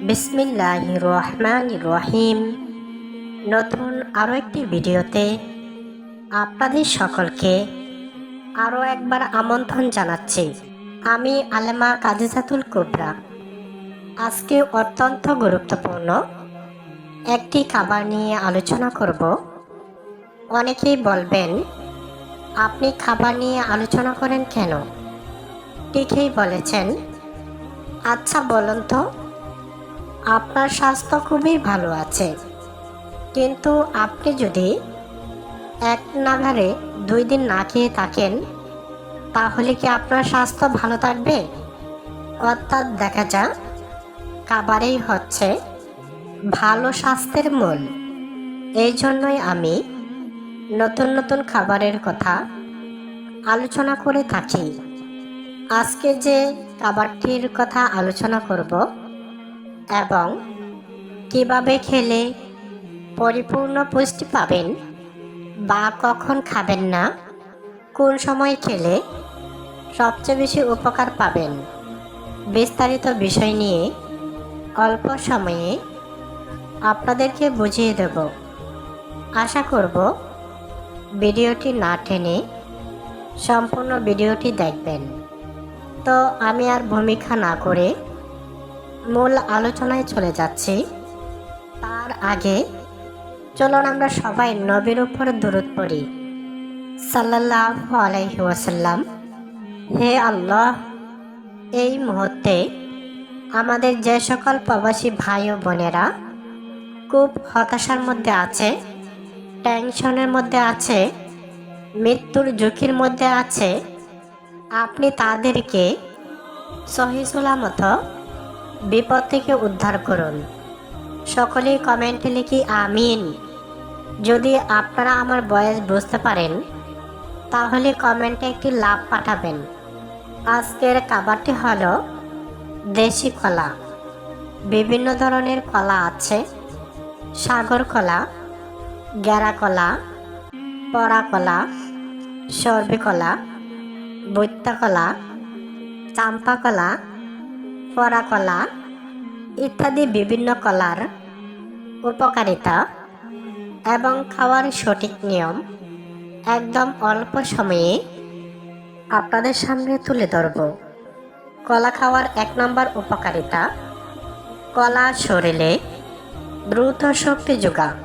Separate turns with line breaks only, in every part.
বিসমিল্লাহির রহমানির রহিম। নতুন আরও একটি ভিডিওতে আপনাদের সকলকে আরও একবার আমন্ত্রণ জানাচ্ছি। আমি আলেমা কাদিজাতুল কুবরা। আজকে অত্যন্ত গুরুত্বপূর্ণ একটি খাবার নিয়ে আলোচনা করব। অনেকেই বলবেন, আপনি খাবার নিয়ে আলোচনা করেন কেন? ঠিকই বলেছেন। আচ্ছা বলুন তো, আপনার স্বাস্থ্য খুবই ভালো আছে, কিন্তু আপনি যদি এক নাগারে 2 দিন না খেয়ে থাকেন, তাহলে কি আপনার স্বাস্থ্য ভালো থাকবে? অর্থাৎ দেখা যায় খাবারেই হচ্ছে ভালো স্বাস্থ্যের মূল। এই জন্যই আমি নতুন নতুন খাবারের কথা আলোচনা করে থাকি। আজকে যে খাবারটির কথা আলোচনা করব এবং কিভাবে খেলে পরিপূর্ণ পুষ্টি পাবেন বা কখন খাবেন না, কোন সময় খেলে সবচেয়ে বেশি উপকার পাবেন, বিস্তারিত বিষয় নিয়ে অল্প সময়ে আপনাদেরকে বুঝিয়ে দেব। আশা করব ভিডিওটি না টেনে সম্পূর্ণ ভিডিওটি দেখবেন। তো আমি আর ভূমিকা না করে মূল আলোচনায় চলে যাচ্ছি। তার আগে চলুন আমরা সবাই নবীর উপর দরুদ পড়ি, সাল্লাল্লাহু আলাইহি ওয়াসাল্লাম। হে আল্লাহ, এই মুহূর্তে আমাদের যে সকল প্রবাসী ভাই ও বোনেরা খুব হতাশার মধ্যে আছে, টেনশনের মধ্যে আছে, মৃত্যুর ঝুঁকির মধ্যে আছে, আপনি তাদেরকে সহি সালামত বিপদ থেকে উদ্ধার করুন। সকলেই কমেন্টে লিখি আমিন। যদি আপনারা আমার ভয়েস বুঝতে পারেন, তাহলে কমেন্টে একটি লাভ পাঠাবেন। আজকের খাবারটি হলো দেশি কলা। বিভিন্ন ধরনের কলা আছে, সাগর কলা, গেরা কলা, পরা কলা, সর্বি কলা, বৈত্যা কলা, চাম্পা কলা, পরা কলা ইত্যাদি বিভিন্ন কলার উপকারিতা এবং খাওয়ার সঠিক নিয়ম একদম অল্প সময়ে আপনাদের সামনে তুলে ধরব। কলা খাওয়ার 1 নম্বর উপকারিতা, কলা শরীরে দ্রুত শক্তি যোগায়।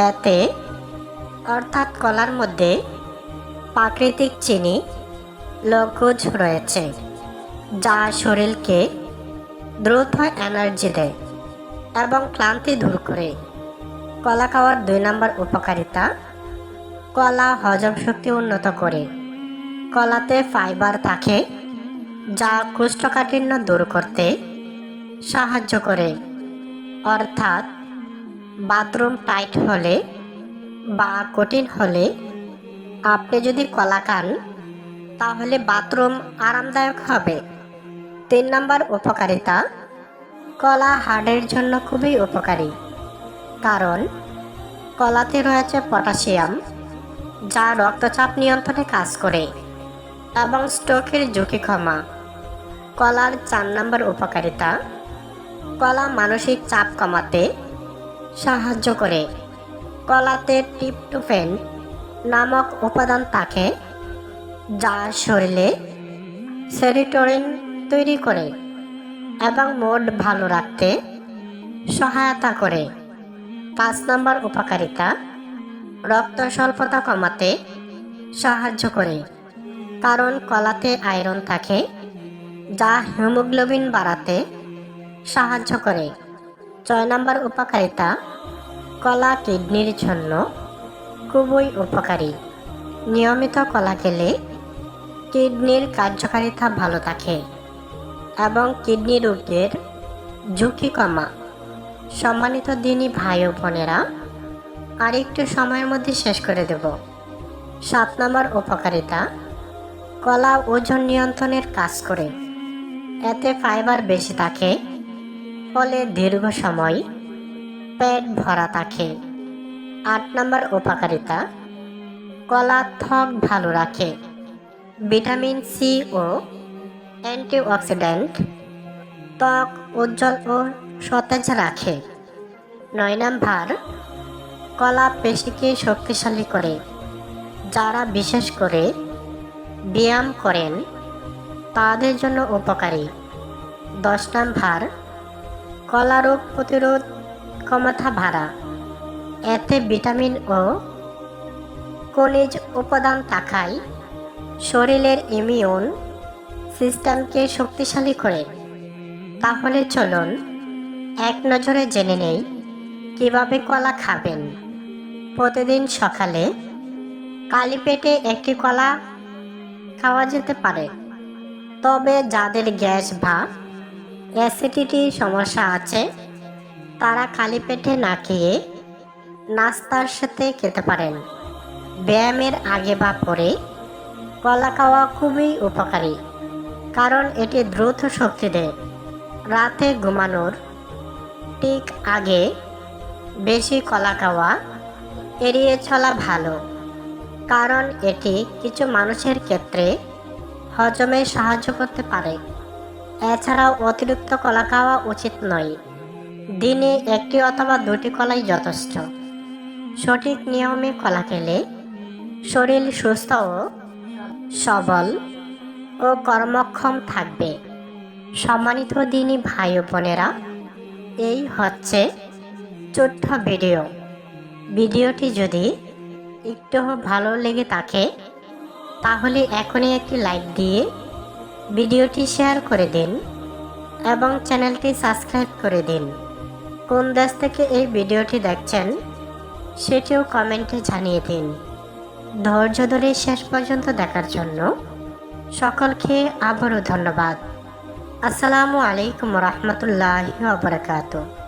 এতে অর্থাৎ কলার মধ্যে প্রাকৃতিক চিনি গ্লুকোজ রয়েছে, যা শরীরকে দ্রুত এনার্জি দেয় এবং ক্লান্তি দূর করে। কলা খাওয়ার 2 নম্বর উপকারিতা, কলা হজম শক্তি উন্নত করে। কলাতে ফাইবার থাকে, যা কোষ্ঠকাঠিন্য দূর করতে সাহায্য করে। অর্থাৎ বাথরুম টাইট হলে বা কঠিন হলে আপনি যদি কলা খান, তাহলে বাথরুম আরামদায়ক হবে। 3 নম্বর উপকারিতা, কলা হার্টের জন্য খুবই উপকারী, কারণ কলাতে রয়েছে পটাশিয়াম, যা রক্তচাপ নিয়ন্ত্রণে কাজ করে এবং স্ট্রোকের ঝুঁকি কমা। কলার 4 নম্বর উপকারিতা, কলা মানসিক চাপ কমাতে সাহায্য করে। কলাতে ট্রিপটোফ্যান নামক উপাদান থাকে, যা শরীরে সেরোটোনিন তৈরি করে এবং মুড ভালো রাখতে সহায়তা করে। 5 নম্বর উপকারিতা, রক্ত স্বল্পতা কমাতে সাহায্য করে, কারণ কলাতে আয়রন থাকে, যা হিমোগ্লোবিন বাড়াতে সাহায্য করে। 6 নম্বর উপকারিতা, কলা কিডনির জন্য খুবই উপকারী। নিয়মিত কলা খেলে কিডনির কার্যকারিতা ভালো থাকে এবং কিডনি রোগের ঝুঁকি কমা। সম্মানিত দিনী ভাই ও বোনেরা, আরেকটু সময়ের মধ্যে শেষ করে দেব। 7 নম্বর উপকারিতা, কলা ওজন নিয়ন্ত্রণের কাজ করে। এতে ফাইবার বেশি থাকে, ফলে দীর্ঘ সময় পেট ভরা থাকে। 8 নম্বর উপকারিতা, কলা ত্বক ভালো রাখে। ভিটামিন সি ও অ্যান্টিঅক্সিডেন্ট ত্বক উজ্জ্বল ও সতেজ রাখে। 9 নাম্বার, কলা পেশিকে শক্তিশালী করে। যারা বিশেষ করে ব্যায়াম করেন তাদের জন্য উপকারী। 10 নাম্বার, কলা রোগ প্রতিরোধ ক্ষমতা বাড়া। এতে ভিটামিন ও খনিজ উপাদান থাকায় শরীরের ইমিউন সিস্টেমকে শক্তিশালী করে। তাহলে চলুন এক নজরে জেনে নেই কিভাবে কলা খাবেন। প্রতিদিন সকালে খালি পেটে একটি কলা খাওয়া যেতে পারে, তবে যাদের গ্যাস বা অ্যাসিডিটি সমস্যা আছে তারা খালি পেটে না খেয়ে নাস্তার সাথে খেতে পারেন। ব্যায়ামের আগে বা পরে কলা খাওয়া খুবই উপকারী, কারণ এটি দ্রুত শক্তি দেয়। রাতে ঘুমানোর ঠিক আগে বেশি কলা খাওয়া এড়িয়ে চলা ভালো, কারণ এটি কিছু মানুষের ক্ষেত্রে হজমে সাহায্য করতে পারে। এছাড়াও অতিরিক্ত কলা খাওয়া উচিত নয়। দিনে 1টি অথবা 2টি কলাই যথেষ্ট। সঠিক নিয়মে কলা খেলে শরীর সুস্থ ও সবল ও কর্মক্ষম থাকবে। সম্মানিত দিনী ভাই ও বোনেরা, এই হচ্ছে ছোট্ট ভিডিওটি যদি একটু ভালো লেগে থাকে তাহলে এখনই একটি লাইক দিয়ে ভিডিওটি শেয়ার করে দিন এবং চ্যানেলটি সাবস্ক্রাইব করে দিন। কোন দেশ থেকে এই ভিডিওটি দেখছেন সেটিও কমেন্টে জানিয়ে দিন। ধৈর্য ধরে শেষ পর্যন্ত দেখার জন্য সকলকে আবারও ধন্যবাদ। আসসালামু আলাইকুম রহমতুল্লাহি ওয়া বারাকাতুহু।